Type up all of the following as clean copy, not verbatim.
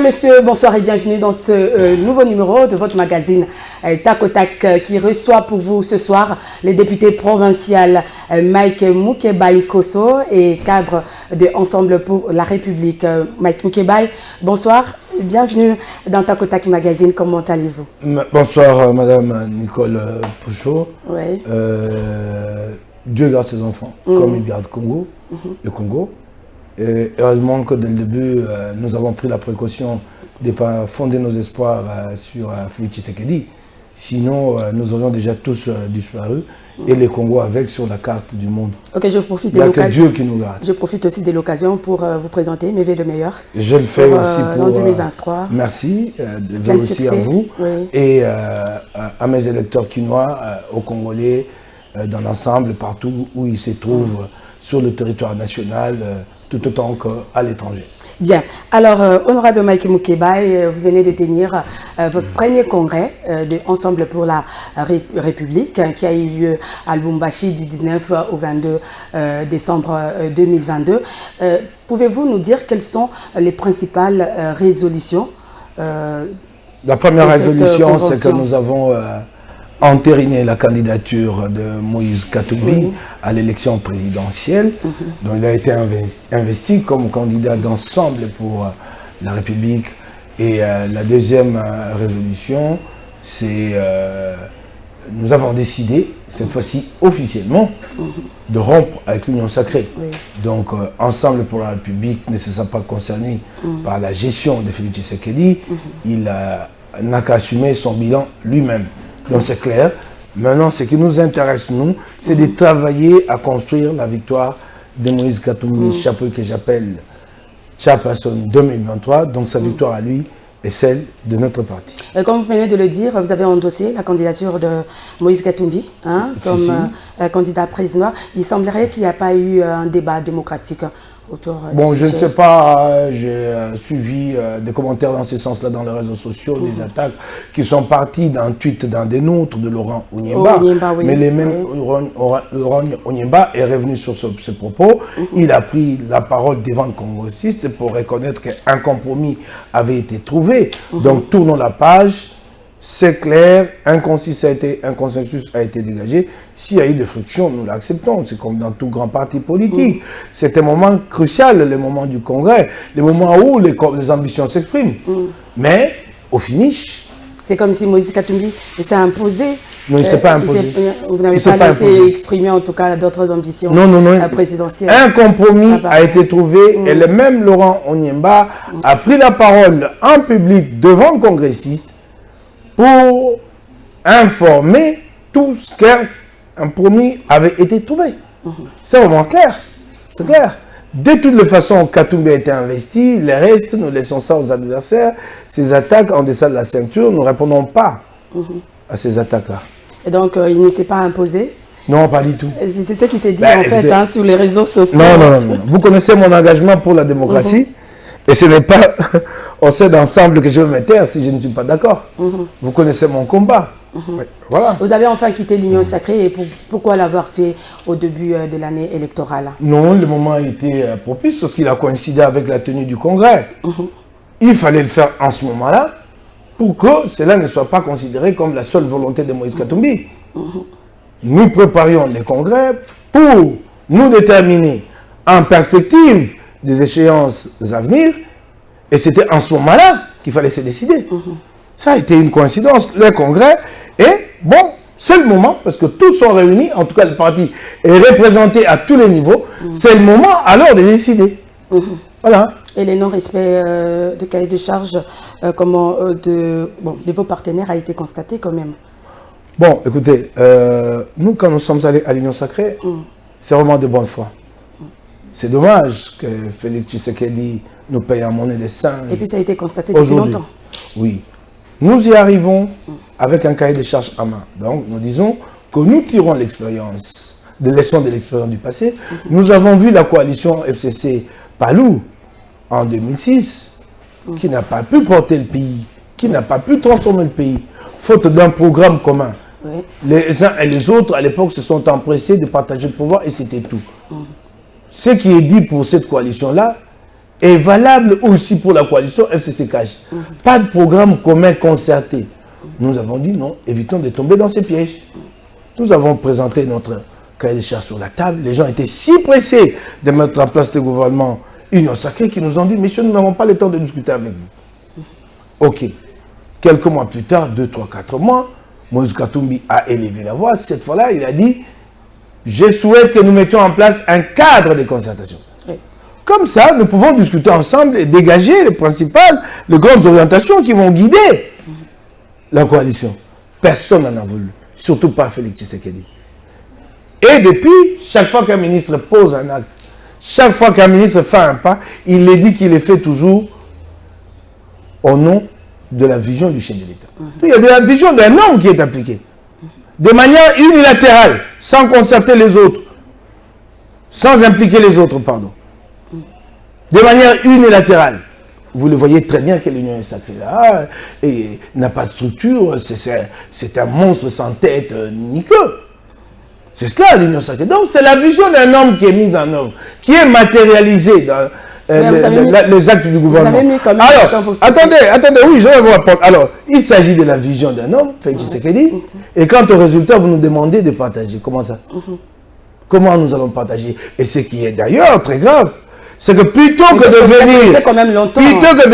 Monsieur, bonsoir et bienvenue dans ce nouveau numéro de votre magazine Tac au Tac qui reçoit pour vous ce soir les députés provinciaux Mike Mukebai Kosso et cadre de Ensemble pour la République. Mike Mukebai, bonsoir, bienvenue dans Tac au Tac magazine, comment allez-vous? Bonsoir Madame Nicole Pouchot. Oui. Dieu garde ses enfants comme il garde le Congo. Et heureusement que dès le début, nous avons pris la précaution de ne pas fonder nos espoirs sur Félix Tshisekedi. Sinon, nous aurions déjà tous disparu et les Congos avec sur la carte du monde. Ok, je profite de l'occasion. Il n'y a que Dieu qui nous garde. Je profite aussi de l'occasion pour vous présenter mes vœux le meilleur. Je le fais aussi pour 2023. Merci, de vœux aussi à vous et à mes électeurs quinois, aux Congolais, dans l'ensemble, partout où ils se trouvent sur le territoire national. Tout autant qu'à l'étranger. Bien. Alors, honorable Mike Mukebai, vous venez de tenir votre premier congrès de Ensemble pour la République qui a eu lieu à Lubumbashi du 19 au 22 décembre 2022. Pouvez-vous nous dire quelles sont les principales résolutions La première résolution, c'est que nous avons entériné la candidature de Moïse Katumbi à l'élection présidentielle. Donc il a été investi comme candidat d'Ensemble pour la République. Et la deuxième résolution, c'est nous avons décidé, cette fois-ci officiellement, de rompre avec l'Union sacrée. Donc Ensemble pour la République ne se sent pas concerné par la gestion de Félix Tshisekedi. Il n'a qu'à assumer son bilan lui-même. Donc c'est clair. Maintenant, ce qui nous intéresse, nous, c'est de travailler à construire la victoire de Moïse Katumbi, chapeau que j'appelle Chapeau 2023. Donc sa victoire à lui est celle de notre parti. Et comme vous venez de le dire, vous avez endossé la candidature de Moïse Katumbi comme candidat président. Il semblerait qu'il n'y a pas eu un débat démocratique autour bon, je ne sais pas, j'ai suivi des commentaires dans ce sens-là dans les réseaux sociaux, des attaques qui sont parties d'un tweet d'un des nôtres de Laurent Onyemba. Mais les mêmes Laurent Onyemba est revenu sur ce propos. Il a pris la parole devant le congressiste pour reconnaître qu'un compromis avait été trouvé. Donc tournons la page. C'est clair, un consensus a été dégagé. S'il y a eu des frictions, nous l'acceptons. C'est comme dans tout grand parti politique. C'est un moment crucial, le moment du congrès, le moment où les ambitions s'expriment. Mais, au finish... C'est comme si Moïse Katumbi s'est imposé. Non, il ne s'est pas imposé. Vous n'avez pas laissé exprimer en tout cas d'autres ambitions présidentielles. Un compromis a été trouvé et le même Laurent Onyemba a pris la parole en public devant le congressiste pour informer tous qu'un compromis avait été trouvé. C'est vraiment clair. C'est clair. De toutes les façons, Katumbi a été investi. Le reste, nous laissons ça aux adversaires. Ces attaques en deçà de la ceinture, nous ne répondons pas à ces attaques-là. Et donc, il ne s'est pas imposé? Non, pas du tout. C'est ce qui s'est dit en fait sur les réseaux sociaux. Non. Vous connaissez mon engagement pour la démocratie. Et ce n'est pas au sein d'Ensemble que je vais me taire si je ne suis pas d'accord. Vous connaissez mon combat. Voilà. Vous avez enfin quitté l'Union sacrée et pourquoi l'avoir fait au début de l'année électorale? Non, le moment a été propice parce qu'il a coïncidé avec la tenue du congrès. Il fallait le faire en ce moment-là pour que cela ne soit pas considéré comme la seule volonté de Moïse Katumbi. Nous préparions les congrès pour nous déterminer en perspective des échéances à venir, et c'était en ce moment-là qu'il fallait se décider. Ça a été une coïncidence, le congrès, et bon, c'est le moment, parce que tous sont réunis, en tout cas le parti est représenté à tous les niveaux, c'est le moment alors de décider. Voilà. Et les non-respects de cahier de charge de vos partenaires a été constaté quand même? Bon, écoutez, nous quand nous sommes allés à l'Union sacrée, c'est vraiment de bonne foi. C'est dommage que Félix Tshisekedi nous paye en monnaie des singes. Et puis ça a été constaté depuis longtemps. Oui. Nous y arrivons avec un cahier de charges à main. Donc nous disons que nous tirons l'expérience, des leçons de l'expérience du passé. Nous avons vu la coalition FCC Palou en 2006, qui n'a pas pu porter le pays, qui n'a pas pu transformer le pays, faute d'un programme commun. Les uns et les autres, à l'époque, se sont empressés de partager le pouvoir et c'était tout. Ce qui est dit pour cette coalition-là est valable aussi pour la coalition FCC-CAJ. Pas de programme commun concerté. Nous avons dit non, évitons de tomber dans ces pièges. Nous avons présenté notre cahier des charges sur la table. Les gens étaient si pressés de mettre en place le gouvernement Union Sacrée qu'ils nous ont dit, messieurs, nous n'avons pas le temps de discuter avec vous. Ok. Quelques mois plus tard, 2, 3, 4 mois, Moïse Katumbi a élevé la voix. Cette fois-là, il a dit, je souhaite que nous mettions en place un cadre de concertation. Oui. Comme ça, nous pouvons discuter ensemble et dégager les principales, les grandes orientations qui vont guider la coalition. Personne n'en a voulu, surtout pas Félix Tshisekedi. Et depuis, chaque fois qu'un ministre pose un acte, chaque fois qu'un ministre fait un pas, il est dit qu'il est fait toujours au nom de la vision du chef de l'État. Il y a de la vision d'un homme qui est appliquée. De manière unilatérale, sans concerter les autres. Sans impliquer les autres, pardon. De manière unilatérale. Vous le voyez très bien que l'Union est sacrée là, et n'a pas de structure, c'est un monstre sans tête ni queue. C'est cela l'Union sacrée. Donc c'est la vision d'un homme qui est mise en œuvre, qui est matérialisée dans les actes du gouvernement. Alors, attendez, oui, je vais vous répondre. Alors, il s'agit de la vision d'un homme, Félix Tshisekedi, et quant au résultat, vous nous demandez de partager. Comment ça? Comment nous allons partager? Et ce qui est d'ailleurs très grave, c'est que plutôt que de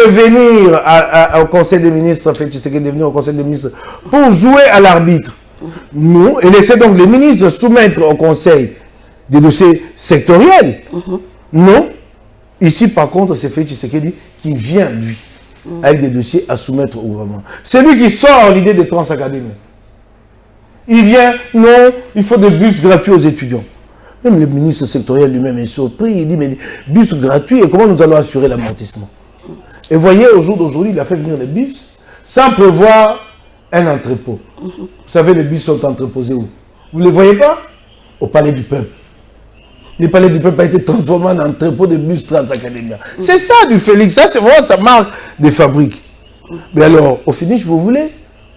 venir au Conseil des ministres, Félix Tshisekedi est venu au Conseil des ministres pour jouer à l'arbitre, nous, et laisser donc les ministres soumettre au Conseil des dossiers sectoriels, non. Ici, par contre, c'est Félix Tshisekedi qui vient, lui, avec des dossiers à soumettre au gouvernement. C'est lui qui sort l'idée des transacadémies. Il vient, non, il faut des bus gratuits aux étudiants. Même le ministre sectoriel lui-même est surpris. Il dit, mais bus gratuits, et comment nous allons assurer l'amortissement? Et voyez, au jour d'aujourd'hui, il a fait venir les bus sans prévoir un entrepôt. Vous savez, les bus sont entreposés où? Vous ne les voyez pas? Au Palais du Peuple. Le Palais du Peuple a été transformé en entrepôt de bus Transacadémia. C'est ça du Félix, ça c'est vraiment sa marque de fabrique. Mais alors, au finish, vous voulez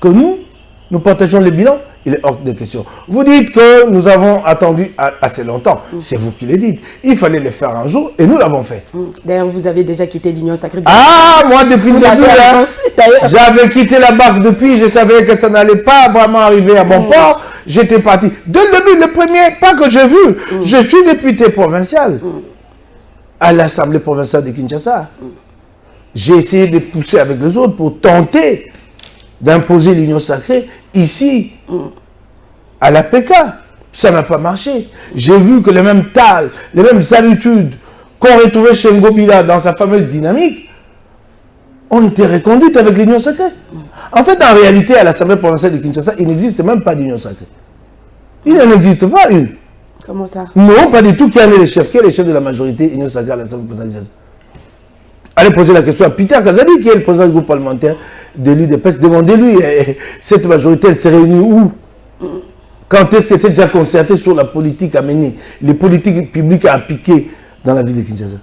que nous partageons les bilans? Il est hors de question. Vous dites que nous avons attendu assez longtemps. C'est vous qui le dites. Il fallait le faire un jour et nous l'avons fait. D'ailleurs, vous avez déjà quitté l'Union Sacrée. Ah, moi depuis le début, j'avais quitté la barque depuis. Je savais que ça n'allait pas vraiment arriver à bon port. J'étais parti. Dès le début, le premier pas que j'ai vu, je suis député provincial à l'Assemblée provinciale de Kinshasa. J'ai essayé de pousser avec les autres pour tenter d'imposer l'Union Sacrée ici, à la PK. Ça n'a pas marché. J'ai vu que les mêmes tales, les mêmes habitudes qu'on retrouvait chez Ngobila dans sa fameuse dynamique, ont été reconduites avec l'Union Sacrée. En fait, en réalité, à l'Assemblée provinciale de Kinshasa, il n'existe même pas d'Union Sacrée. Il n'en existe pas une. Comment ça? Non, pas du tout. Qui est le chef? Qui est le chef de la majorité Union Sacrée à l'Assemblée provinciale de Kinshasa? Allez poser la question à Peter Kazadi, qui est le président du groupe parlementaire de l'UDPS. Demandez-lui, cette majorité, elle se réunit où? Quand est-ce qu'elle s'est déjà concertée sur la politique à mener, les politiques publiques à appliquer dans la ville de Kinshasa?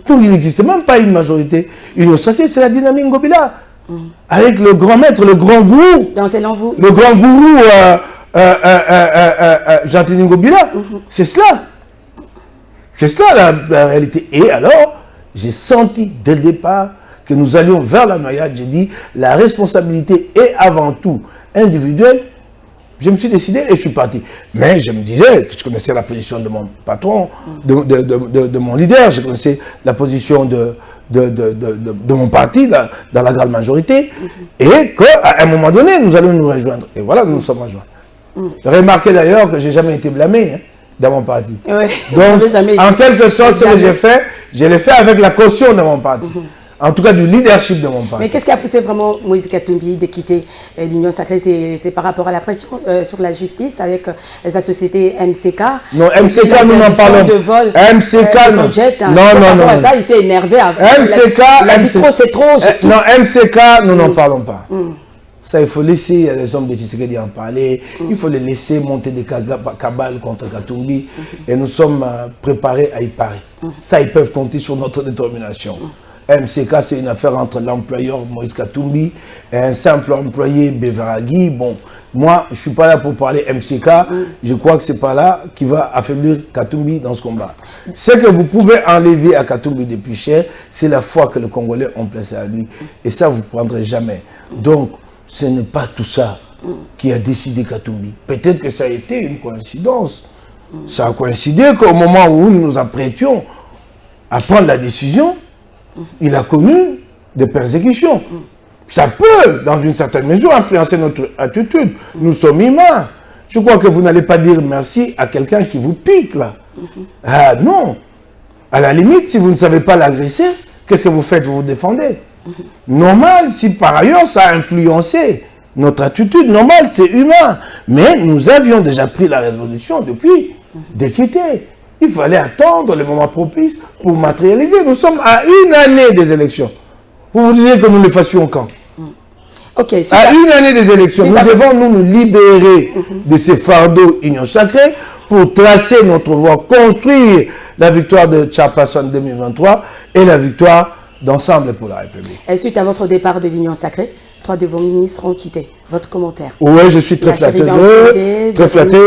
Donc il n'existe même pas une majorité. Union Sacrée, c'est la dynamique Ngobila. Avec le grand maître, le grand gourou. Le grand gourou Jean-Denis Ngobila. C'est cela. C'est cela la réalité. Et alors, j'ai senti dès le départ que nous allions vers la noyade. J'ai dit, la responsabilité est avant tout individuelle. Je me suis décidé et je suis parti. Mais je me disais que je connaissais la position de mon patron, de mon leader, je connaissais la position de mon parti dans la grande majorité, et qu'à un moment donné, nous allons nous rejoindre. Et voilà, nous nous sommes rejoints. Remarquez d'ailleurs que je n'ai jamais été blâmé dans mon parti. Oui. Donc, en quelque sorte, ce que j'ai fait, je l'ai fait avec la caution de mon parti. En tout cas, du leadership de mon parti. Mais qu'est-ce qui a poussé vraiment Moïse Katumbi de quitter l'Union Sacrée? C'est par rapport à la pression sur la justice avec sa société MCK. Non, MCK, nous n'en parlons pas. MCK, non. Jet, hein. Non. Ça, il s'est énervé. MCK, il a dit trop, c'est trop. Non, MCK, nous n'en parlons pas. Ça, il faut laisser les hommes de Tshisekedi en parler. Il faut les laisser monter des cabales contre Katumbi. Et nous sommes préparés à y parer. Ça, ils peuvent compter sur notre détermination. MCK, c'est une affaire entre l'employeur Moïse Katumbi et un simple employé Beveragui. Bon, moi, je ne suis pas là pour parler MCK. Je crois que ce n'est pas là qui va affaiblir Katumbi dans ce combat. Ce que vous pouvez enlever à Katumbi depuis cher, c'est la foi que les Congolais ont placée à lui. Et ça, vous ne prendrez jamais. Donc, ce n'est pas tout ça qui a décidé Katumbi. Peut-être que ça a été une coïncidence. Ça a coïncidé qu'au moment où nous nous apprêtions à prendre la décision, il a connu des persécutions. Ça peut, dans une certaine mesure, influencer notre attitude. Nous sommes humains. Je crois que vous n'allez pas dire merci à quelqu'un qui vous pique, là. Ah non. À la limite, si vous ne savez pas l'agresser, qu'est-ce que vous faites? Vous vous défendez. Normal, si par ailleurs ça a influencé notre attitude, normal, c'est humain. Mais nous avions déjà pris la résolution depuis de quitter. Il fallait attendre le moment propice pour matérialiser. Nous sommes à une année des élections. Vous vous disiez que nous le fassions quand? Okay, à une année des élections, nous devons nous libérer de ces fardeaux Union Sacrée pour tracer notre voie, construire la victoire de Chiapas en 2023 et la victoire d'Ensemble pour la République. Et suite à votre départ de l'Union Sacrée, 3 de vos ministres ont quitté. Votre commentaire? Oui, je suis très flatté d'eux. Très flatté.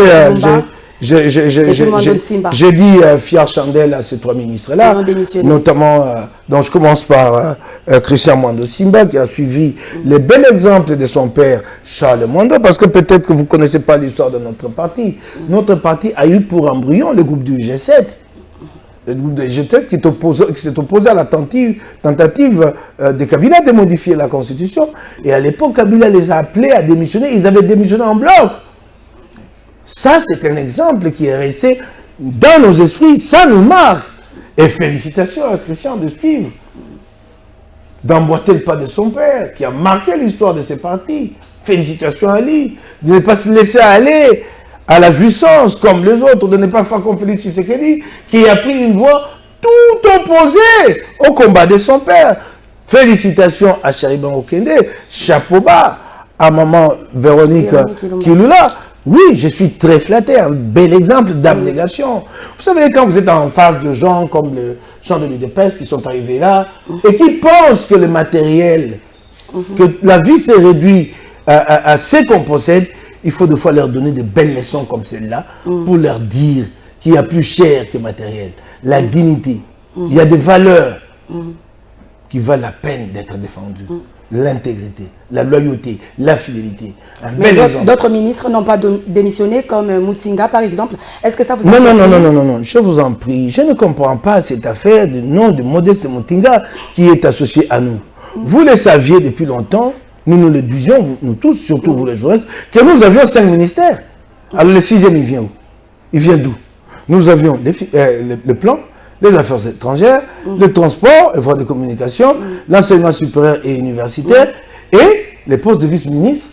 J'ai dit fier chandelle à ces 3 ministres-là, notamment, donc je commence par Christian Mwando Simba, qui a suivi les bels exemples de son père Charles Mwando, parce que peut-être que vous ne connaissez pas l'histoire de notre parti. Notre parti a eu pour embryon le groupe du G7. Le groupe de G7 qui s'est opposé à la tentative de Kabila de modifier la Constitution. Et à l'époque, Kabila les a appelés à démissionner. Ils avaient démissionné en bloc. Ça, c'est un exemple qui est resté dans nos esprits. Ça nous marque. Et félicitations à Christian de suivre, d'emboîter le pas de son père, qui a marqué l'histoire de ces partis. Félicitations à lui, de ne pas se laisser aller à la jouissance comme les autres, de ne pas faire comme Félix Tshisekedi, qui a pris une voie tout opposée au combat de son père. Félicitations à Chariban Okende, chapeau bas à maman Véronique Kilula. Oui, je suis très flatté, un bel exemple d'abnégation. Vous savez, quand vous êtes en face de gens comme le gens de l'UDPS qui sont arrivés là et qui pensent que le matériel, que la vie s'est réduite à ce qu'on possède, il faut des fois leur donner de belles leçons comme celle-là pour leur dire qu'il y a plus cher que matériel, la dignité. Il y a des valeurs qui valent la peine d'être défendues. L'intégrité, la loyauté, la fidélité. Mais d'autres ministres n'ont pas démissionné, comme Mutinga par exemple. Est-ce que ça vous a non, je vous en prie. Je ne comprends pas cette affaire du nom de Modeste Mutinga qui est associé à nous. Vous le saviez depuis longtemps, nous le disions, nous tous, surtout vous les journalistes, que nous avions 5 ministères. Alors le 6e, il vient où? Il vient d'où? Nous avions le plan, les affaires étrangères, le transport et voies de communication, l'enseignement supérieur et universitaire, et les postes de vice-ministre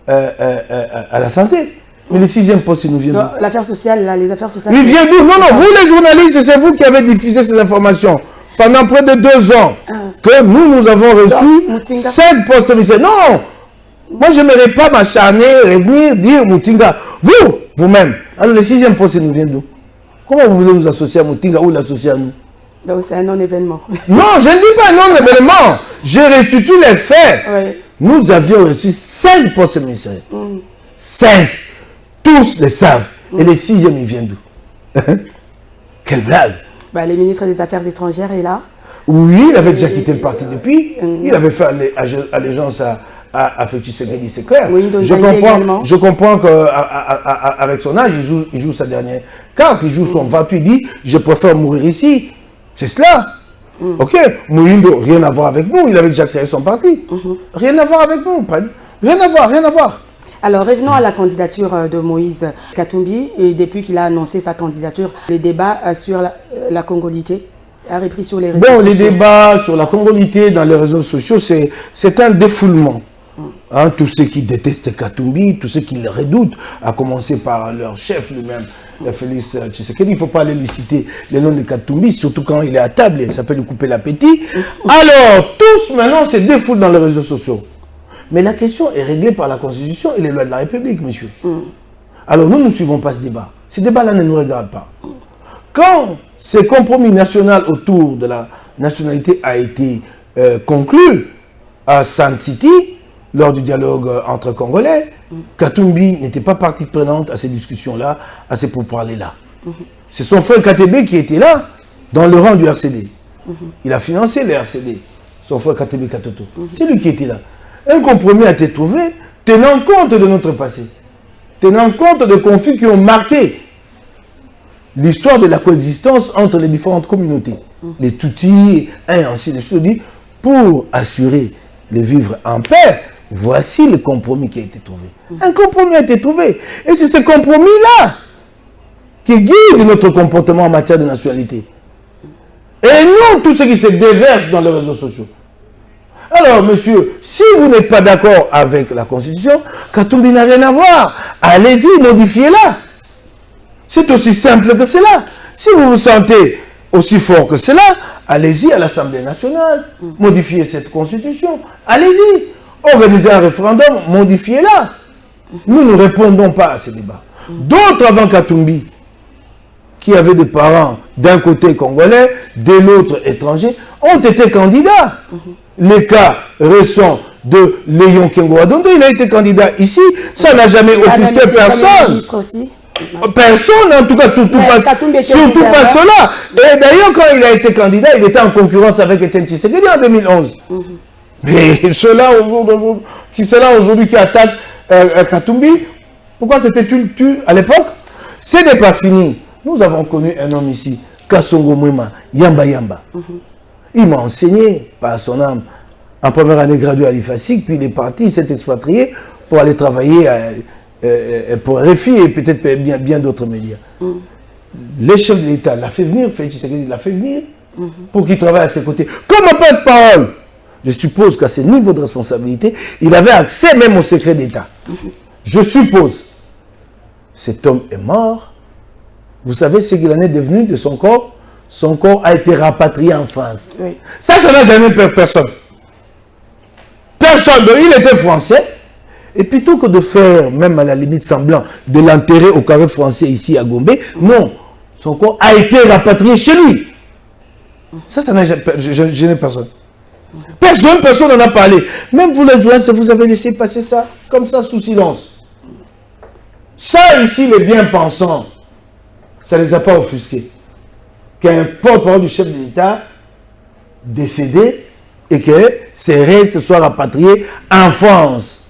à la santé. Mais le 6e poste, il nous vient d'où? L'affaire sociale, là, les affaires sociales. Il vient d'où? Non, vous les journalistes, c'est vous qui avez diffusé ces informations. Pendant près de 2 ans, que nous avons reçu 5 postes de ministère. Non! Moi, je n'aimerais pas m'acharner, revenir, dire Mutinga. Vous-même. Alors, le 6e poste, il nous vient d'où? Comment vous voulez nous associer à Mutinga ou l'associer à nous? Donc c'est un non-événement. Non, je ne dis pas un non-événement. J'ai reçu tous les faits. Oui. Nous avions reçu 5 postes ministériels. 5. Tous les savent. Et le 6e, il vient d'où? Quelle blague. Le ministre des Affaires étrangères est là. Oui, il avait déjà quitté le parti depuis. Il avait fait allégeance à Félix Tshisekedi, c'est clair. Oui, je comprends qu'avec son âge, il joue sa dernière carte, il joue son 28, il dit « Je préfère mourir ici ». C'est cela. Ok, Mouindo, rien à voir avec nous, il avait déjà créé son parti. Rien à voir avec nous, rien à voir. Alors revenons à la candidature de Moïse Katumbi. Et depuis qu'il a annoncé sa candidature, le débat sur la congolité a repris sur les réseaux sociaux. Les débats sur la congolité dans les réseaux sociaux, c'est un défoulement. Tous ceux qui détestent Katumbi, tous ceux qui le redoutent, à commencer par leur chef lui-même, Félix Tshisekedi. Il ne faut pas aller lui citer le nom de Katumbi, surtout quand il est à table, ça peut lui couper l'appétit. Alors, tous maintenant se défoulent dans les réseaux sociaux. Mais la question est réglée par la Constitution et les lois de la République, monsieur. Alors, nous ne suivons pas ce débat. Ce débat-là ne nous regarde pas. Quand ce compromis national autour de nationalité a été conclue à Sun City lors du dialogue entre Congolais. Katumbi n'était pas partie prenante à ces discussions-là, à ces pourparlers-là. C'est son frère KTB qui était là, dans le rang du RCD. Il a financé le RCD, son frère KTB Katoto. C'est lui qui était là. Un compromis a été trouvé, tenant compte de notre passé, tenant compte de conflits qui ont marqué l'histoire de la coexistence entre les différentes communautés, les Tutsis, et ainsi de suite, pour assurer le vivre en paix. Voici le compromis qui a été trouvé. Un compromis a été trouvé. Et c'est ce compromis-là qui guide notre comportement en matière de nationalité. Et non tout ce qui se déverse dans les réseaux sociaux. Alors, monsieur, si vous n'êtes pas d'accord avec la Constitution, Katumbi n'a rien à voir. Allez-y, modifiez-la. C'est aussi simple que cela. Si vous vous sentez aussi fort que cela, allez-y à l'Assemblée nationale, modifiez cette Constitution. Allez-y. Organisez un référendum, modifiez-la. Nous ne répondons pas à ces débats. D'autres avant Katumbi, qui avaient des parents d'un côté congolais, de l'autre étranger, ont été candidats. Les cas récents de Léon Kengo Adondo, il a été candidat ici, ça n'a jamais offusqué personne. Personne, en tout cas, surtout pas cela. Et d'ailleurs, quand il a été candidat, il était en concurrence avec Etienne Tshisekedi en 2011. Mais ceux-là aujourd'hui qui attaquent Katumbi, pourquoi c'était-il à l'époque? Ce n'est pas fini. Nous avons connu un homme ici, Kassongo Mwema, Yamba Yamba. Il m'a enseigné, par son âme, en première année graduée à l'IFASIC, puis il est parti, il s'est expatrié pour aller travailler pour RFI et peut-être bien d'autres médias. Les chefs de l'État l'a fait venir, Félix Tshisekedi l'a fait venir, pour qu'il travaille à ses côtés. Comme un peu de parole. Je suppose qu'à ce niveau de responsabilité, il avait accès même au secret d'État. Je suppose. Cet homme est mort. Vous savez ce qu'il en est devenu de son corps? Son corps a été rapatrié en France. Oui. Ça n'a jamais peur personne. Personne. Il était français. Et plutôt que de faire, même à la limite semblant, de l'enterrer au carré français ici à Gombe, non. Son corps a été rapatrié chez lui. Ça n'a jamais gêné personne. Personne n'en a parlé. Même vous, les journalistes, vous avez laissé passer ça, comme ça, sous silence. Ça, ici, les bien-pensants, ça ne les a pas offusqués. Qu'un porte-parole du chef de l'État décédé et que ses restes soient rapatriés en France.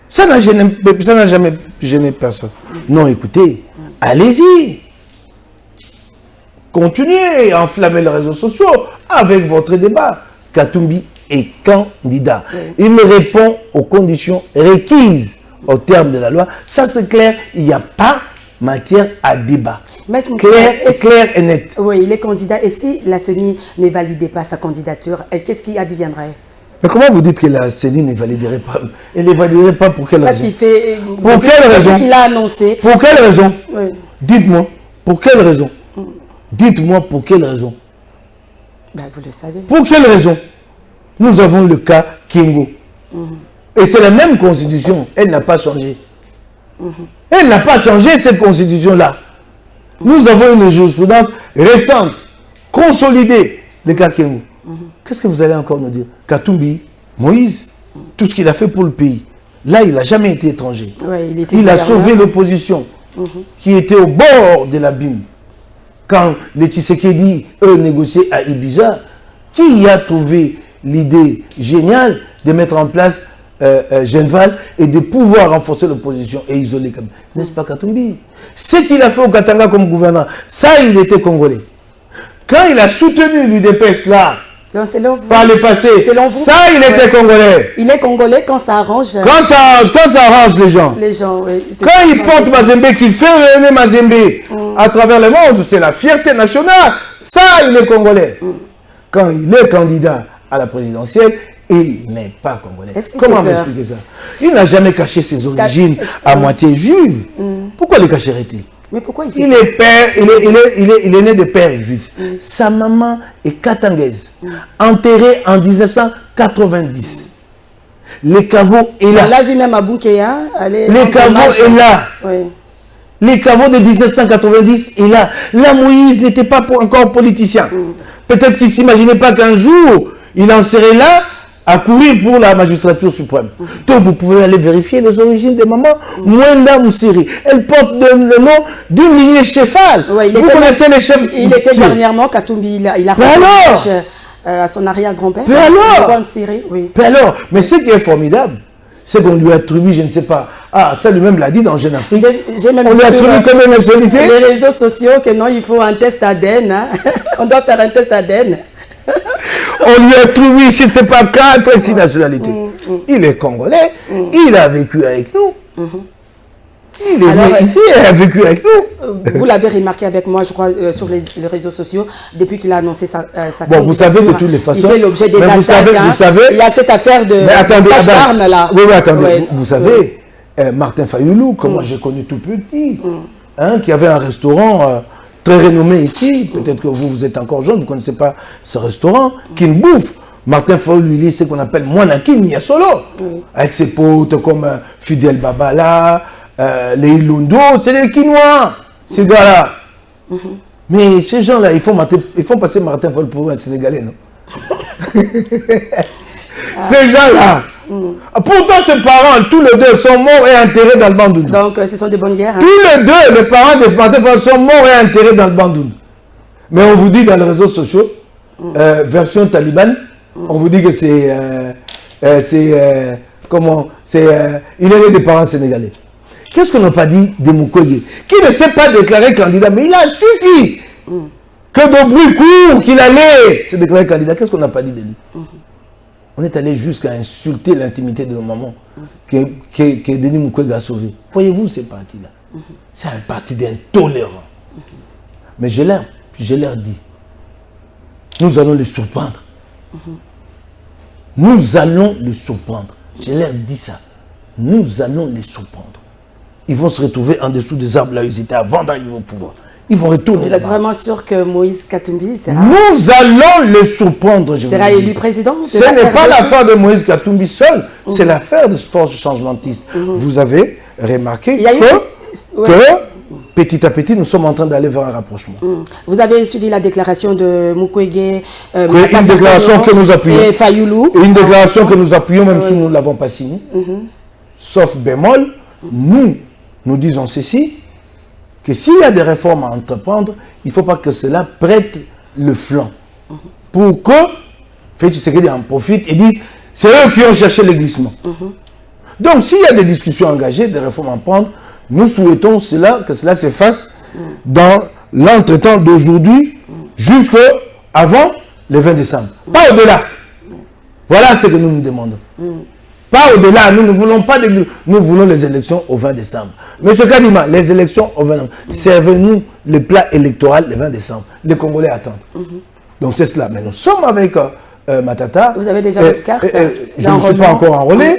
Ça n'a jamais gêné personne. Non, écoutez, allez-y. Continuez à enflammer les réseaux sociaux avec votre débat. Katumbi est candidat. Il répond aux conditions requises au terme de la loi. Ça, c'est clair. Il n'y a pas matière à débat. Clair et net. Oui, il est candidat. Et si la CENI ne validait pas sa candidature, qu'est-ce qui adviendrait? Mais comment vous dites que la CENI ne validerait pas? Elle ne validerait pas pour quelle raison? Pour quelle raison? Qu'il a annoncé. Pour quelle raison? Oui. Dites-moi. Pour quelle raison? Dites-moi pour quelle raison? Ben, vous le savez. Pour quelle raison? Nous avons le cas Kengo. Et c'est la même constitution. Elle n'a pas changé. Elle n'a pas changé cette constitution-là. Nous avons une jurisprudence récente, consolidée, le cas Kengo. Qu'est-ce que vous allez encore nous dire? Katumbi, Moïse, tout ce qu'il a fait pour le pays. Là, il n'a jamais été étranger. Ouais, il a sauvé l'opposition qui était au bord de l'abîme. Quand les Tshisekedi, eux, négociaient à Ibiza, qui a trouvé l'idée géniale de mettre en place Genval et de pouvoir renforcer l'opposition et isoler comme... N'est-ce pas Katumbi? Ce qu'il a fait au Katanga comme gouverneur, ça, il était congolais. Quand il a soutenu l'UDPS là, par le passé, ça, il était congolais. Il est congolais quand ça arrange... Quand ça arrange les gens. Les gens, oui. Quand il porte Mazembe, qu'il fait rayonner Mazembe à travers le monde, c'est la fierté nationale. Ça, il est congolais. Quand il est candidat à la présidentielle, il n'est pas congolais. Comment m'expliquer ça? Il n'a jamais caché ses origines à moitié juives. Pourquoi les cacherait-il? Mais pourquoi il est né de père juif. Sa maman est katangaise, enterrée en 1990. Le caveau est là. On l'a vu même à Boukéa. Le caveau est là. Oui. Le caveau de 1990 est là. Là, Moïse n'était pas encore politicien. Peut-être qu'il ne s'imaginait pas qu'un jour, il en serait là à courir pour la magistrature suprême. Donc vous pouvez aller vérifier les origines des mamans. Mwenda Moussiri, elle porte le nom d'une lignée chefale. Ouais, vous connaissez les chefs. Il était dernièrement, Katumbi, il a rendu à son arrière-grand-père. Mais alors, oui. Mais alors, mais ce qui est formidable, c'est qu'on lui attribue, je ne sais pas, ça lui-même l'a dit dans Jeune Afrique, on lui attribue comme une nationalité. Les réseaux sociaux que non, il faut un test ADN, hein. On doit faire un test ADN. On lui attribue, je ne sais pas, 4 ou 6 nationalités. Il est congolais, il a vécu avec nous. Il est né ici, il a vécu avec nous. Vous l'avez remarqué avec moi, je crois, sur les réseaux sociaux, depuis qu'il a annoncé sa bon, vous savez de toutes les façons. Il fait l'objet des attaques. Vous savez, il y a cette affaire de tâche d'armes là. Oui, attendez. Ouais. Vous savez, Martin Fayoulou, que moi j'ai connu tout petit, qui avait un restaurant très renommé ici. Peut-être que vous êtes encore jeune, vous ne connaissez pas ce restaurant, Kin Bouffe. Martin Fayoulou, il est ce qu'on appelle Moinakin Yasolo, avec ses potes comme Fidel Babala, les Ilondo, c'est les Quinois, ces gars-là. Mais ces gens-là, ils font passer Martin Fayoulou pour un Sénégalais, non? Ces gens-là. Pourtant, ses parents, tous les deux, sont morts et enterrés dans le Bandoun. Donc, ce sont des bonnes guerres. Hein? Tous les deux, les parents de Martin Fayoulou sont morts et enterrés dans le Bandoun. Mais on vous dit dans les réseaux sociaux, version talibane, on vous dit que il est des parents sénégalais. Qu'est-ce qu'on n'a pas dit de Mukwege, qui ne s'est pas déclaré candidat, mais il a suffi que de bruit court qu'il allait se déclarer candidat. Qu'est-ce qu'on n'a pas dit de lui? On est allé jusqu'à insulter l'intimité de nos mamans que Denis Mukwege a sauvé. Voyez-vous ces partis-là? C'est un parti d'intolérants. Mais je leur dis, nous allons les surprendre. Nous allons les surprendre. Je leur dis ça. Nous allons les surprendre. Ils vont se retrouver en dessous des arbres là, ils étaient avant d'arriver au pouvoir. Ils vont retourner. Vous êtes vraiment sûr que Moïse Katumbi sera... Nous allons les surprendre. Sera élu président? Ce n'est pas l'affaire de Moïse Katumbi seul, c'est l'affaire de force changementiste. Vous avez remarqué que petit à petit, nous sommes en train d'aller vers un rapprochement. Vous avez suivi la déclaration de Mukwege, une déclaration que nous appuyons. Et Fayoulou. Une déclaration que nous appuyons, même si nous ne l'avons pas signée. Sauf bémol, nous disons ceci, que s'il y a des réformes à entreprendre, il ne faut pas que cela prête le flanc. Pour que Félix Tshisekedi en profite et dise, c'est eux qui ont cherché le glissement. Donc s'il y a des discussions engagées, des réformes à prendre, nous souhaitons que cela se fasse dans l'entretemps d'aujourd'hui jusqu'avant le 20 décembre. Pas au-delà. Voilà ce que nous nous demandons. Pas au-delà, nous ne voulons pas nous voulons les élections au 20 décembre. Monsieur Kadima, les élections au 20 décembre, servez-nous le plat électoral le 20 décembre. Les Congolais attendent. Donc c'est cela. Mais nous sommes avec Matata. Vous avez déjà votre carte? Je ne suis pas encore enrôlé.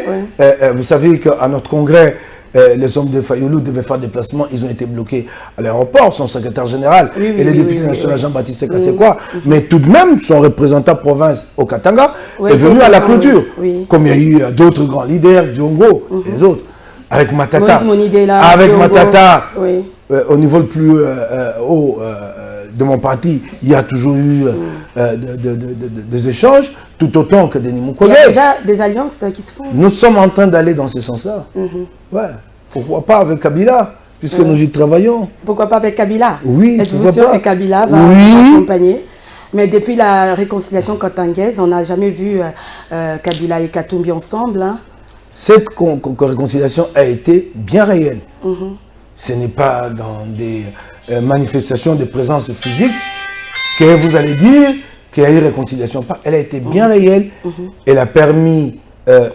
Vous savez qu'à notre congrès, les hommes de Fayoulou devaient faire des déplacements, ils ont été bloqués à l'aéroport, son secrétaire général et le député national Jean-Baptiste Kassekwa. Mais tout de même, son représentant province au Katanga est venu à la clôture. Comme il y a eu d'autres grands leaders, Diongo et les autres. Avec Matata. Avec Matata, au niveau le plus haut de mon parti, il y a toujours eu des échanges, tout autant que Denis Mukwege. Il y a déjà des alliances qui se font. Nous sommes en train d'aller dans ce sens-là. Ouais. Pourquoi pas avec Kabila, puisque nous y travaillons. Pourquoi pas avec Kabila? Oui. Êtes-vous sûr que Kabila va accompagner? Mais depuis la réconciliation katangaise, on n'a jamais vu Kabila et Katumbi ensemble. Hein. Cette réconciliation a été bien réelle. Ce n'est pas dans des manifestations de présence physique que vous allez dire qu'il y a eu réconciliation. Elle a été bien réelle. Elle a permis de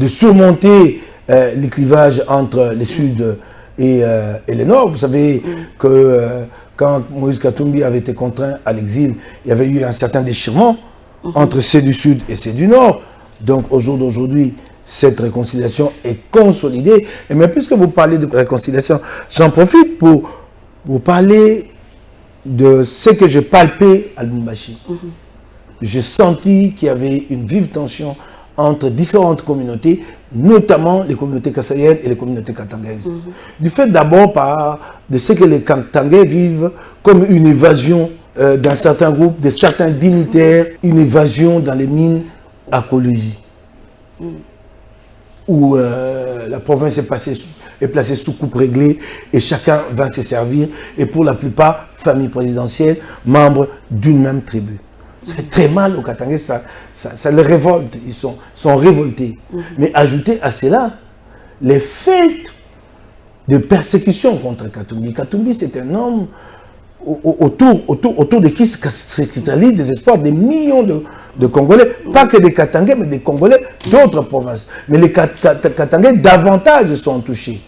surmonter les clivages entre les Sud et les Nord. Vous savez que quand Moïse Katumbi avait été contraint à l'exil, il y avait eu un certain déchirement entre ceux du Sud et ceux du Nord. Donc au jour d'aujourd'hui, cette réconciliation est consolidée. Et mais puisque vous parlez de réconciliation, j'en profite pour vous parler de ce que j'ai palpé à Lubumbashi. J'ai senti qu'il y avait une vive tension entre différentes communautés, notamment les communautés kassaïennes et les communautés katangaises. Du fait d'abord de ce que les Katangais vivent comme une évasion d'un certain groupe, de certains dignitaires, une évasion dans les mines à Colosie, où la province est placée sous coupe réglée et chacun va se servir, et pour la plupart, famille présidentielle, membres d'une même tribu. Ça fait très mal aux Katangais, ça les révolte, ils sont révoltés. Mais ajoutez à cela les faits de persécution contre Katumbi. Katumbi, c'est un homme autour de qui se cristallise des espoirs des millions de Congolais, pas que des Katangais, mais des Congolais d'autres provinces. Mais les Katangais, davantage sont touchés.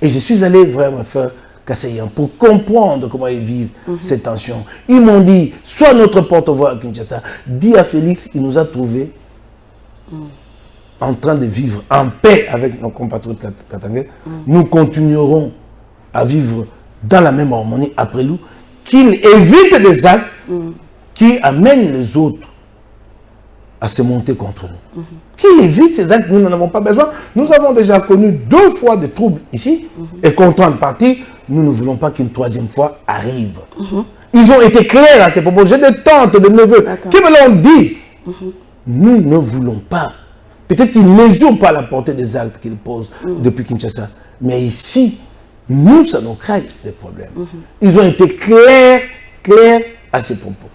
Et je suis allé vraiment faire Kassayan pour comprendre comment ils vivent ces tensions. Ils m'ont dit, soit notre porte-voix à Kinshasa, dis à Félix, il nous a trouvés en train de vivre en paix avec nos compatriotes katangais. Nous continuerons à vivre dans la même harmonie après nous, qu'il évite des actes qui amènent les autres à se monter contre nous. Qu'il évite ces actes, nous n'en avons pas besoin. Nous avons déjà connu 2 fois de troubles ici, et contre une partie, nous ne voulons pas qu'une 3e fois arrive. Ils ont été clairs à ces propos. J'ai des tantes, des neveux qui me l'ont dit. Nous ne voulons pas. Peut-être qu'ils ne mesurent pas la portée des actes qu'ils posent depuis Kinshasa. Mais ici, nous, ça nous crée des problèmes. Ils ont été clairs à ces propos.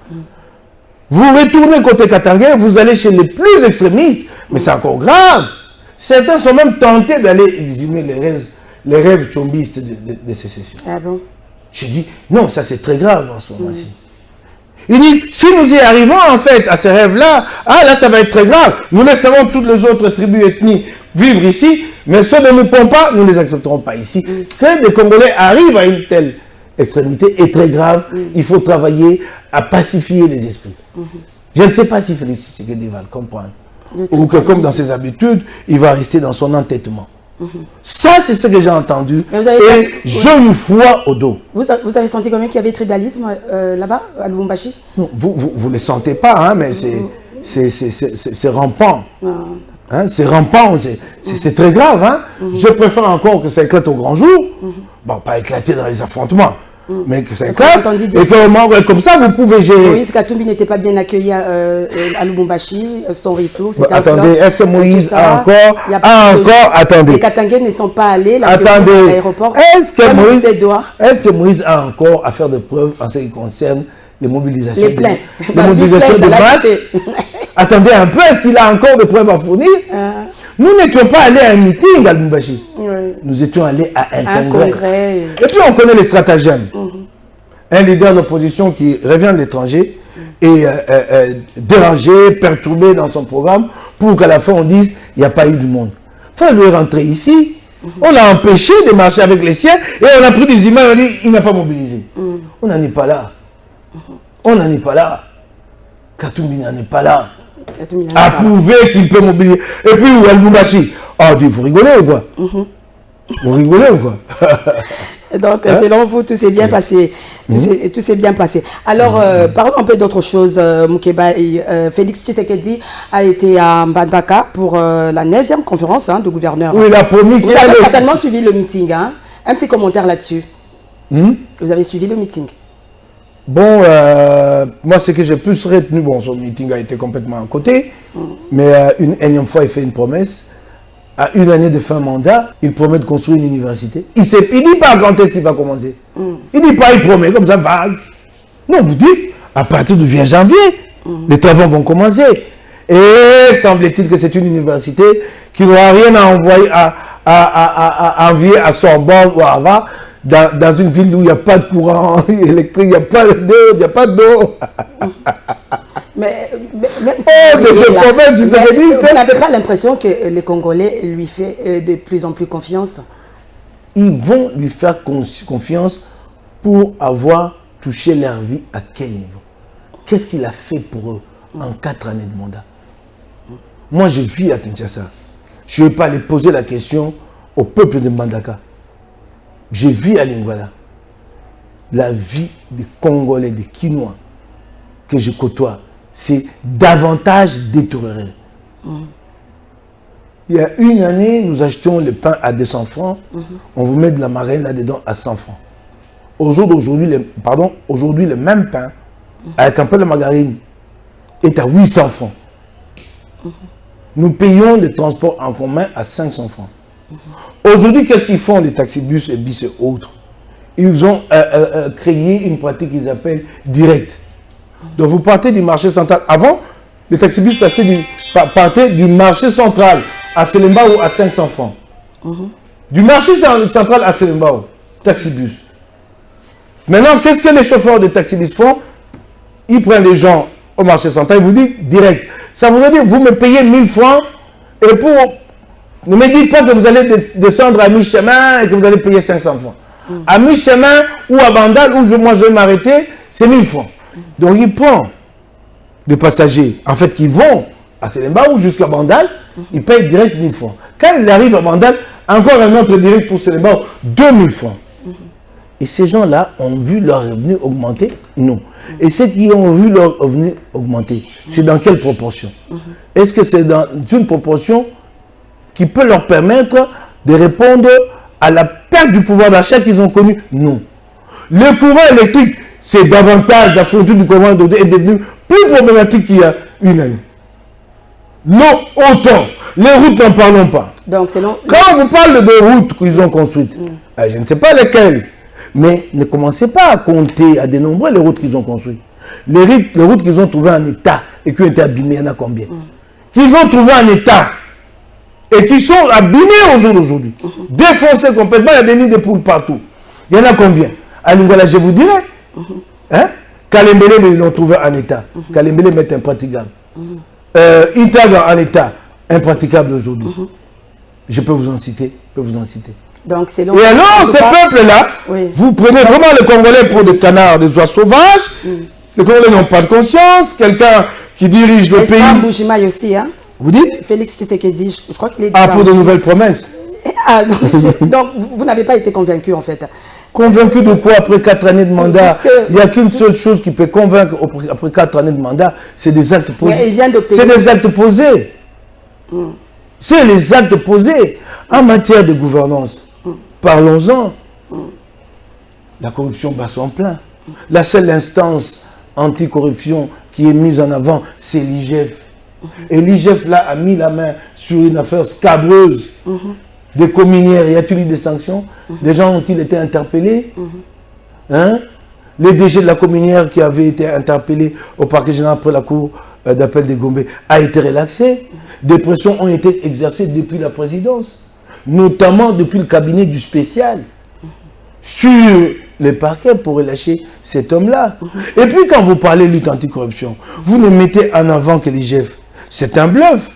Vous retournez côté Katangais, vous allez chez les plus extrémistes, mais c'est encore grave. Certains sont même tentés d'aller exhumer les rêves chombistes de sécession. Ah bon? Je dis, non, ça c'est très grave en ce moment-ci. Il dit, si nous y arrivons en fait à ces rêves-là, là ça va être très grave. Nous laisserons toutes les autres tribus ethnies vivre ici, mais ceux ne nous pompent pas, nous ne les accepterons pas ici. Que les Congolais arrivent à une telle extrémité est très grave. Il faut travailler à pacifier les esprits. Je ne sais pas si Félix Tshisekedi va le comprendre. Ou que comme dans ses habitudes, il va rester dans son entêtement. Ça, c'est ce que j'ai entendu. Et je lui fous au dos. Vous avez senti quand même qu'il y avait tribalisme là-bas, à Lubumbashi? Non, vous ne le sentez pas, hein, mais c'est rampant. Hein, c'est rampant, c'est très grave. Hein. Je préfère encore que ça éclate au grand jour. Bon, pas éclater dans les affrontements. Mais que ça éclate, et que comme ça, vous pouvez gérer. Moïse Katumbi n'était pas bien accueilli à Lubumbashi, son retour, c'était attendez, est-ce que Moïse a encore, attendez. Les Katangais ne sont pas allés à l'aéroport. Est-ce que Moïse a encore à faire de preuves en ce qui concerne les mobilisations les mobilisations de masse? Attendez un peu, est-ce qu'il a encore des preuves à fournir? Nous n'étions pas allés à un meeting à Lubumbashi. Nous étions allés à un congrès. Et puis on connaît les stratagèmes. Un leader d'opposition qui revient de l'étranger et dérangé, perturbé dans son programme pour qu'à la fin on dise il n'y a pas eu du monde. Il faut lui rentrer ici. On l'a empêché de marcher avec les siens et on a pris des images et on a dit il n'a pas mobilisé. On n'en est pas là. On n'en est pas là. Katumbi n'en est pas là. À prouver qu'il peut mobiliser. Et puis, où est Lubumbashi? Oh, vous rigolez ou quoi? Vous rigolez ou quoi? Donc, selon vous, tout s'est bien passé. Tout s'est bien passé. Alors, parlons un peu d'autre chose, Moukeba. Félix Tshisekedi a été à Mbandaka pour la 9e conférence de gouverneurs. Oui, il a promis qu'il Vous avez certainement suivi le meeting. Hein? Un petit commentaire là-dessus. Vous avez suivi le meeting? Bon, moi, ce que j'ai plus retenu, bon, son meeting a été complètement à côté, mais une énième fois, il fait une promesse. À 1 année de fin mandat, il promet de construire une université. Il ne dit pas quand est-ce qu'il va commencer. Il ne dit pas, il promet comme ça, vague. Non, vous dites, à partir du 20 janvier, les travaux vont commencer. Et semble-t-il que c'est une université qui n'aura rien à envoyer à envier à Sorbonne ou à Harvard, dans une ville où il n'y a pas de courant électrique, il n'y a pas d'eau, il n'y a pas d'eau. Mais même si vous n'avez pas l'impression que les Congolais lui font de plus en plus confiance? Ils vont lui faire confiance pour avoir touché leur vie à quel niveau? Qu'est-ce qu'il a fait pour eux en 4 années de mandat? Moi, je vis à Kinshasa. Je ne vais pas aller poser la question au peuple de Mbandaka. Je vis à Lingala. La vie des Congolais, des Kinois que je côtoie, c'est davantage détérioré. Il y a 1 année, nous achetions le pain à 200 francs. On vous met de la marraine là-dedans à 100 francs. aujourd'hui, le même pain, avec un peu de margarine, est à 800 francs. Nous payons le transport en commun à 500 francs. Aujourd'hui, qu'est-ce qu'ils font, les taxibus et bis et autres? Ils ont créé une pratique qu'ils appellent direct. Donc vous partez du marché central. Avant, les taxibus partaient du marché central à Selembao à 500 francs. Du marché central à Selembao, taxibus. Maintenant, qu'est-ce que les chauffeurs de taxibus font? Ils prennent les gens au marché central, ils vous disent direct. Ça voudrait dire, vous me payez 1000 francs et pour... Ne me dites pas que vous allez descendre à mi-chemin et que vous allez payer 500 francs. À mi-chemin ou à Bandal, où moi je vais m'arrêter, c'est 1000 francs. Donc il prend des passagers, en fait, qui vont à Selembao ou jusqu'à Bandal, ils payent direct 1000 francs. Quand ils arrivent à Bandal, encore un autre direct pour Selembao, 2000 francs. Et ces gens-là ont vu leur revenu augmenter? Non. Et ceux qui ont vu leur revenu augmenter, c'est dans quelle proportion? Est-ce que c'est dans une proportion qui peut leur permettre de répondre à la perte du pouvoir d'achat qu'ils ont connu? Non. Le courant électrique, c'est davantage, la fourniture du courant est devenue plus problématique qu'il y a une année. Non, autant. Les routes, n'en parlons pas. Donc, quand on vous parle de routes qu'ils ont construites, je ne sais pas lesquelles, mais ne commencez pas à compter, à dénombrer les routes qu'ils ont construites. Les routes qu'ils ont trouvées en état et qui ont été abîmées, il y en a combien? Qu'ils ont trouvé en état et qui sont abîmés au jour d'aujourd'hui. Défoncés complètement, il y a des nids de poules partout. Il y en a combien? À Lingala, je vous dirais. Kalembele, ils l'ont trouvé en état. Kalembele est impraticable. Itaga en état, impraticable aujourd'hui. Je peux vous en citer. Donc, et alors, ces peuples-là, vous prenez vraiment le Congolais pour des canards, des oies sauvages. Les Congolais n'ont pas de conscience. Quelqu'un qui dirige le pays. Bougimaï aussi, hein? Vous dites? Félix Tshisekedi, je crois qu'il est. Pour de nouvelles promesses. Donc, vous n'avez pas été convaincu, en fait. Convaincu de quoi après 4 années de mandat? Il n'y a qu'une seule chose qui peut convaincre après 4 années de mandat, c'est des actes posés. C'est des actes posés. C'est les actes posés en matière de gouvernance. Parlons-en. La corruption bat son plein. La seule instance anticorruption qui est mise en avant, c'est l'IGF. Et l'IGF là a mis la main sur une affaire scabreuse. Des communières, y a-t-il eu des sanctions? Des gens ont-ils été interpellés? Les DG de la communière qui avaient été interpellés au parquet général après la cour d'appel de Gombe a été relaxé. Des pressions ont été exercées depuis la présidence, notamment depuis le cabinet du spécial, sur les parquets pour relâcher cet homme-là. Et puis quand vous parlez de lutte anticorruption, vous ne mettez en avant que l'IGF. C'est un bluff.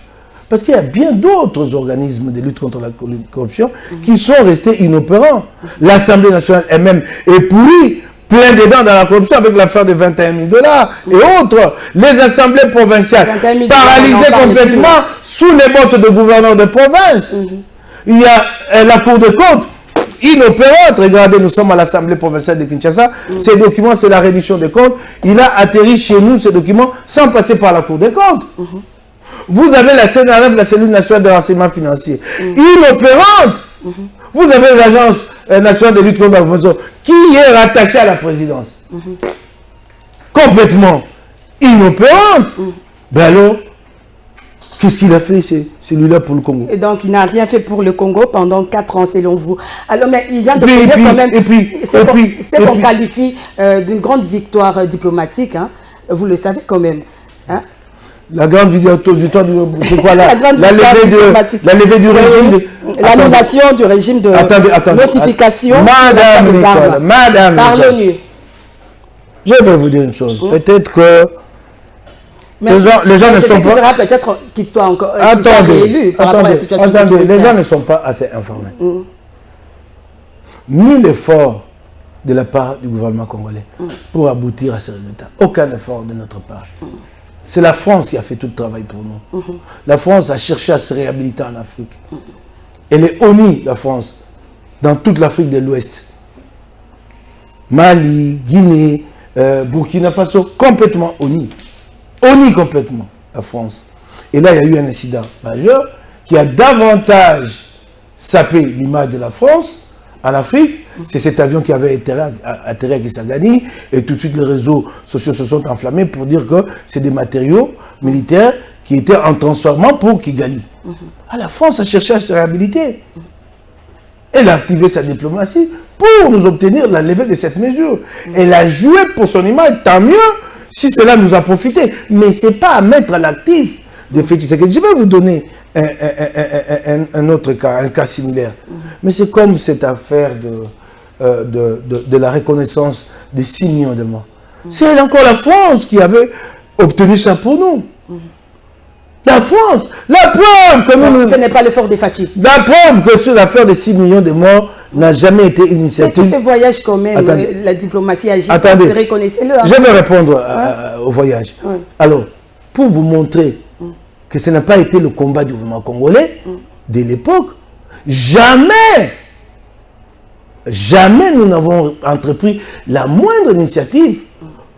Parce qu'il y a bien d'autres organismes de lutte contre la corruption qui sont restés inopérants. L'Assemblée nationale elle-même est pourrie, plein dedans dans la corruption avec l'affaire de 21 000 $ et autres. Les assemblées provinciales paralysées complètement sous les bottes de gouverneurs de province. Il y a la Cour des comptes inopérante. Regardez, nous sommes à l'Assemblée provinciale de Kinshasa. Ces documents, c'est la reddition des comptes. Il a atterri chez nous, ces documents, sans passer par la Cour des comptes. Vous avez la CNRF, la cellule nationale de renseignement financier, inopérante. Vous avez l'Agence nationale de lutte contre la corruption qui est rattachée à la présidence. Complètement inopérante. Ben alors, qu'est-ce qu'il a fait, celui-là, pour le Congo? Et donc, il n'a rien fait pour le Congo pendant 4 ans, selon vous. Alors, mais il vient de payer quand même. C'est qu'on qualifie d'une grande victoire diplomatique. Hein. Vous le savez quand même. Hein. La grande victoire, c'est quoi la levée du régime. L'annulation du régime de notification des armes. Madame, par l'ONU. Je vais vous dire une chose. Peut-être que les gens ne sont pas... Peut-être qu'ils soient encore réélus par rapport à la situation sécuritaire. Les gens ne sont pas assez informés. Nul effort de la part du gouvernement congolais pour aboutir à ces résultats. Aucun effort de notre part. C'est la France qui a fait tout le travail pour nous. La France a cherché à se réhabiliter en Afrique. Elle est ONU, la France, dans toute l'Afrique de l'Ouest. Mali, Guinée, Burkina Faso, complètement ONU. ONU complètement, la France. Et là, il y a eu un incident majeur qui a davantage sapé l'image de la France en Afrique. C'est cet avion qui avait atterri à Kisangani et tout de suite les réseaux sociaux se sont enflammés pour dire que c'est des matériaux militaires qui étaient en transformation pour Kigali. La France a cherché à se réhabiliter. Elle a activé sa diplomatie pour nous obtenir la levée de cette mesure. Elle a joué pour son image, tant mieux si cela nous a profité. Mais ce n'est pas à mettre à l'actif de Félix Tshisekedi. Je vais vous donner un autre cas, un cas similaire. Mais c'est comme cette affaire de la reconnaissance des 6 millions de morts. C'est encore la France qui avait obtenu ça pour nous. La France, la preuve que nous... Ce n'est pas l'effort des fatigues. La preuve que sur l'affaire des 6 millions de morts n'a jamais été une initiative. Mais tous ces voyages quand même, la diplomatie agit, attendez, reconnaissez-le. Je vais répondre au voyage. Alors, pour vous montrer que ce n'a pas été le combat du gouvernement congolais de l'époque, jamais nous n'avons entrepris la moindre initiative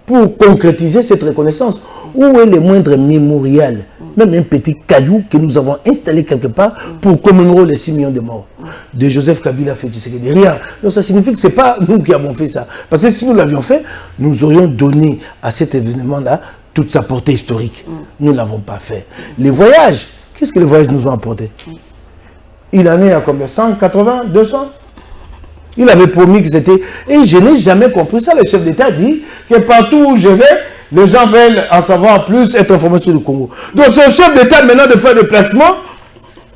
pour concrétiser cette reconnaissance. Où est le moindre mémorial, même un petit caillou que nous avons installé quelque part pour commémorer les 6 millions de morts de Joseph Kabila Félix Tshisekedi? Rien. Donc ça signifie que ce n'est pas nous qui avons fait ça. Parce que si nous l'avions fait, nous aurions donné à cet événement-là toute sa portée historique. Nous ne l'avons pas fait. Les voyages, qu'est-ce que les voyages nous ont apporté? Il en est à combien? 180, 200? Il avait promis que c'était... Et je n'ai jamais compris ça. Le chef d'État dit que partout où je vais, les gens veulent en savoir plus, être informés sur le Congo. Donc c'est au chef d'État maintenant de faire des placements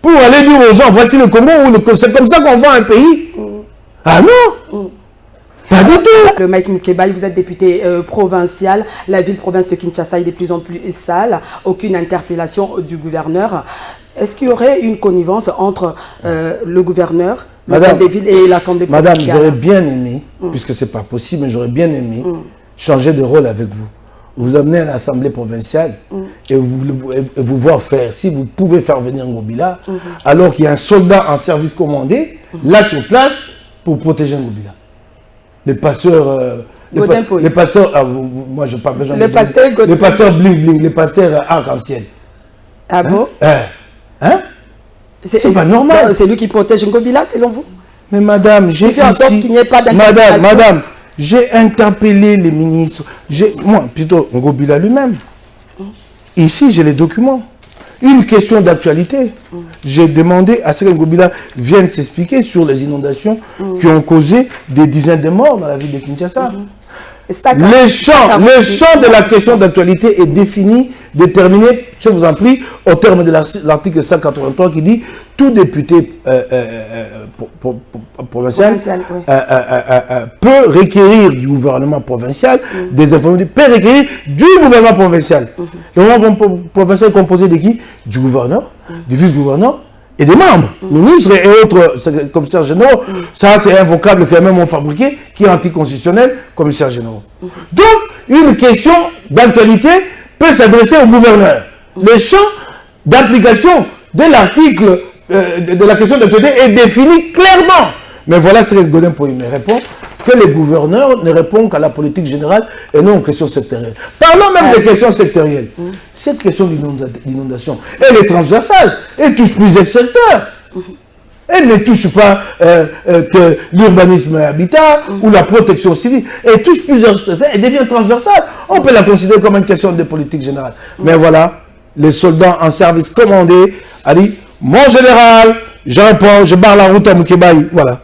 pour aller dire aux gens, voici le Congo, c'est comme ça qu'on vend un pays. Ah non, pas du tout. Le Mike Moukebaï, vous êtes député provincial. La ville-province de Kinshasa est de plus en plus sale. Aucune interpellation du gouverneur. Est-ce qu'il y aurait une connivence entre le gouverneur, le maire des villes et l'Assemblée provinciale? Madame, j'aurais bien aimé, puisque ce n'est pas possible, mais j'aurais bien aimé changer de rôle avec vous. Vous amenez à l'Assemblée provinciale et vous voir faire, si vous pouvez faire venir Ngobila, alors qu'il y a un soldat en service commandé, là sur place, pour protéger Ngobila. Les pasteurs... les pasteurs... moi, je n'ai pas besoin de... Les pasteurs bling-bling, les pasteurs arc-en-ciel. Ah bon? Hein? C'est pas normal. C'est lui qui protège Ngobila, selon vous? Mais madame, j'ai fait en sorte qu'il n'y ait pas d'interpellation. Madame, j'ai interpellé les ministres. Moi, plutôt Ngobila lui-même. Ici, j'ai les documents. Une question d'actualité. J'ai demandé à ce que Ngobila vienne s'expliquer sur les inondations qui ont causé des dizaines de morts dans la ville de Kinshasa. Le champ de la question d'actualité est défini, déterminé, je vous en prie, au terme de l'article 183 qui dit tout député provincial peut requérir du gouvernement provincial des informations, peut requérir du gouvernement provincial. Le gouvernement provincial est composé de qui? Du gouverneur, du vice-gouverneur et des membres, ministres et autres commissaires généraux. Ça, c'est un vocable que même ont fabriqué, qui est anticonstitutionnel, commissaire généraux. Donc, une question d'actualité peut s'adresser au gouverneur. Le champ d'application de l'article de la question d'actualité est défini clairement. Mais voilà ce que Godin Poy me répond, que les gouverneurs ne répondent qu'à la politique générale et non aux questions sectorielles. Parlons même des questions sectorielles. Cette question d'inondation, elle est transversale, elle touche plusieurs secteurs. Elle ne touche pas que l'urbanisme et l'habitat ou la protection civile. Elle touche plusieurs secteurs, elle devient transversale. On peut la considérer comme une question de politique générale. Mais voilà, les soldats en service commandé a dit, mon général, je réponds, je barre la route à Moukebaï. Voilà.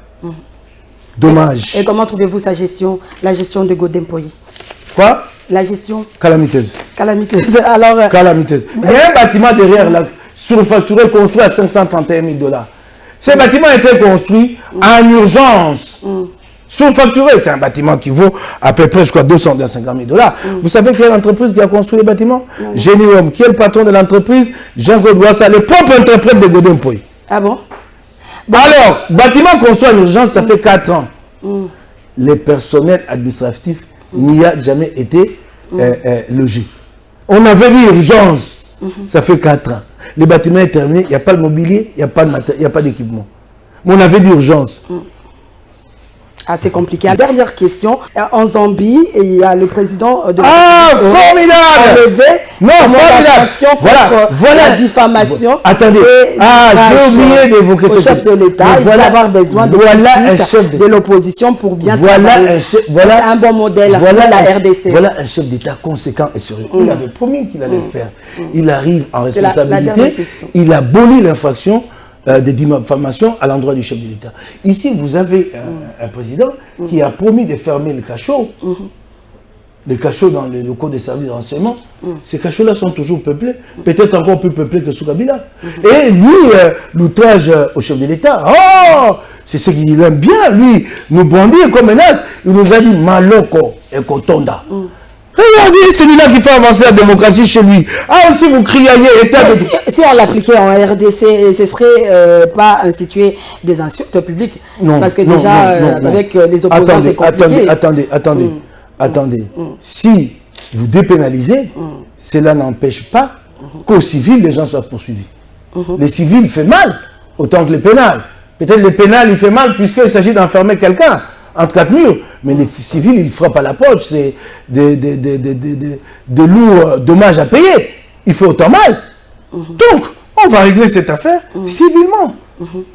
Dommage. Et comment trouvez-vous sa gestion, la gestion de Godin Poy? Quoi? La gestion calamiteuse. Calamiteuse. Alors, calamiteuse. Il y a un bâtiment derrière là, surfacturé, construit à 531 000 $. Ce bâtiment a été construit en urgence. Surfacturé, c'est un bâtiment qui vaut à peu près, je crois, 250 000 $. Vous savez quelle entreprise qui a construit le bâtiment? Génium. Qui est le patron de l'entreprise? Jean-Claude Boissa, le propre interprète de Godin Poy. Ah bon? Alors, bâtiment construit en urgence, ça fait 4 ans. Les personnels administratifs n'y a jamais été logé. On avait dit urgence, ça fait 4 ans. Le bâtiment est terminé, il n'y a pas de mobilier, il n'y a pas de matériel, il n'y a pas d'équipement. Mais on avait dit urgence. assez compliqué. Dernière question. En Zambie, il y a le président de formidable enlevé voilà la diffamation. Attendez, j'ai oublié d'évoquer ce chef de l'État. Il va avoir besoin de l'opposition pour bien travailler. C'est un bon modèle pour la RDC. Voilà un chef d'État conséquent et sérieux. Il avait promis qu'il allait le faire. Il arrive en responsabilité. Il abolit l'infraction des diffamations à l'endroit du chef de l'État. Ici, vous avez un président qui a promis de fermer les cachots. Les cachots dans les locaux des services de renseignement. Ces cachots-là sont toujours peuplés, peut-être encore plus peuplés que sous Kabila. Et lui, l'outrage au chef de l'État, c'est ce qu'il aime bien, lui, nous brandir comme menace. Il nous a dit Maloko et Kotonda. Regardez, celui-là qui fait avancer la démocratie chez lui. Si vous criez, si on l'appliquait en RDC, ce serait pas instituer des insultes publiques. Non, parce que déjà, avec les opposants, c'est compliqué. Attendez. Si vous dépénalisez, cela n'empêche pas qu'aux civils, les gens soient poursuivis. Les civils font mal, autant que les pénals. Peut-être les pénals, il fait mal puisqu'il s'agit d'enfermer quelqu'un entre quatre murs. Mais les civils, ils frappent à la poche. C'est des lourds dommages à payer. Il fait autant mal. Donc, on va régler cette affaire civilement.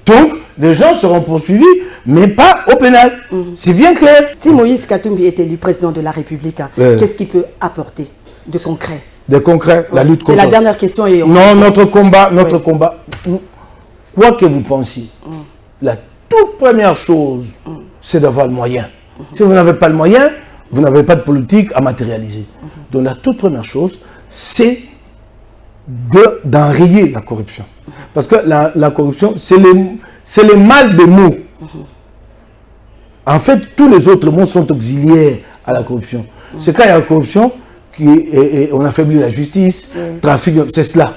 Donc, les gens seront poursuivis, mais pas au pénal. C'est bien clair. Si Moïse Katumbi est élu président de la République, qu'est-ce qu'il peut apporter de concret? De concret, la lutte contre... C'est la dernière question. Et non, notre combat, quoi que vous pensiez, la toute première chose, c'est d'avoir le moyen. Si vous n'avez pas le moyen, vous n'avez pas de politique à matérialiser. Donc la toute première chose, c'est d'enrayer la corruption. Parce que la corruption, c'est le mal des mots. En fait, tous les autres mots sont auxiliaires à la corruption. C'est quand il y a la corruption qu'on affaiblit la justice, trafic, c'est cela.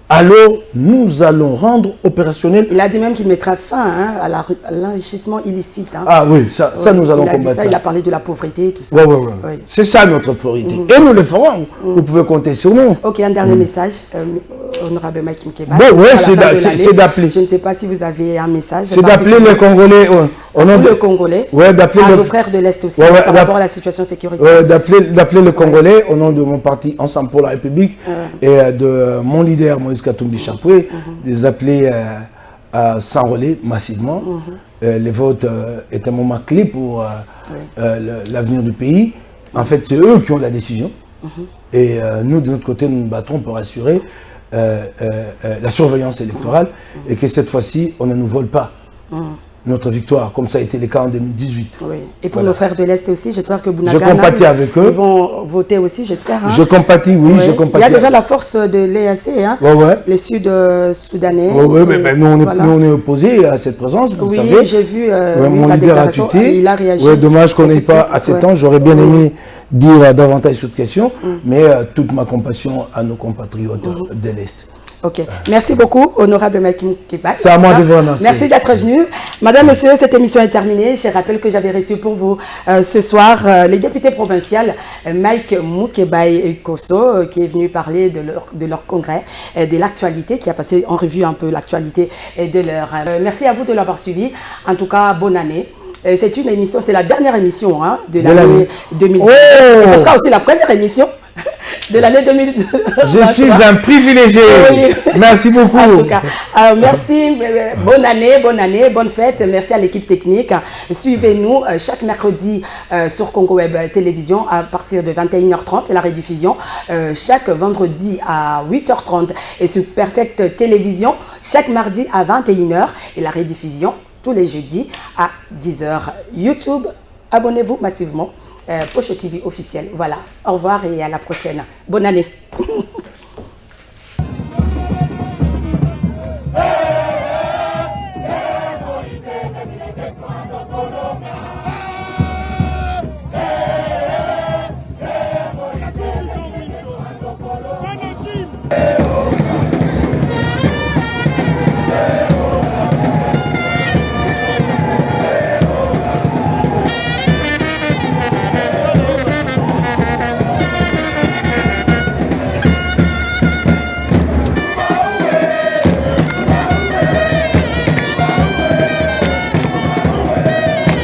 Alors, nous allons rendre opérationnel... Il a dit même qu'il mettra fin à l'enrichissement illicite. Oui, ça nous allons combattre ça. Il a parlé de la pauvreté et tout ça. Oui. C'est ça notre priorité. Et nous le ferons. Vous pouvez compter sur nous. Ok, un dernier message, honorable Mike Mukeba. C'est d'appeler. Je ne sais pas si vous avez un message. C'est d'appeler les Congolais. Le Congolais. D'appeler nos frères de l'Est aussi, par rapport à la situation sécuritaire. D'appeler le Congolais au nom de mon parti Ensemble pour la République et de mon leader Moïse Katumbi Chapoué, les appeler à s'enrôler massivement. Les votes est un moment clé pour l'avenir du pays. En fait, c'est eux qui ont la décision. Et nous, de notre côté, nous nous battrons pour assurer la surveillance électorale et que cette fois-ci, on ne nous vole pas notre victoire, comme ça a été le cas en 2018. Oui. Et pour nos frères de l'Est aussi, j'espère que Bunagana, je compatis avec eux. Ils vont voter aussi, j'espère. Je compatis, oui, je compatis. Il y a déjà la force de l'EAC, les Sud-Soudanais. Mais nous, on est opposés à cette présence, vous savez. Oui, j'ai vu mon leader a tweeté. Il a réagi. Dommage qu'on n'ait pas assez de temps. J'aurais bien aimé dire davantage sur cette question, mais toute ma compassion à nos compatriotes de l'Est. Ok. Merci beaucoup, honorable Mike Mukeba. C'est à moi de vous remercier. Merci d'être venu. Madame, Monsieur, cette émission est terminée. Je rappelle que j'avais reçu pour vous ce soir les députés provinciaux Mike Mukeba Kosso, qui est venu parler de leur congrès, de l'actualité, qui a passé en revue un peu l'actualité de leur... merci à vous de l'avoir suivi. En tout cas, bonne année. C'est une émission, c'est la dernière émission de l'année 2020. Et ce sera aussi la première émission de l'année 2002. Je suis un privilégié. Oui. Merci beaucoup. En tout cas, merci. Bonne année, bonne fête. Merci à l'équipe technique. Suivez-nous chaque mercredi sur Congo Web Télévision à partir de 21h30 et la rediffusion chaque vendredi à 8h30 et sur Perfect Télévision chaque mardi à 21h et la rediffusion tous les jeudis à 10h. YouTube, abonnez-vous massivement. Poche TV officiel. Voilà. Au revoir et à la prochaine. Bonne année.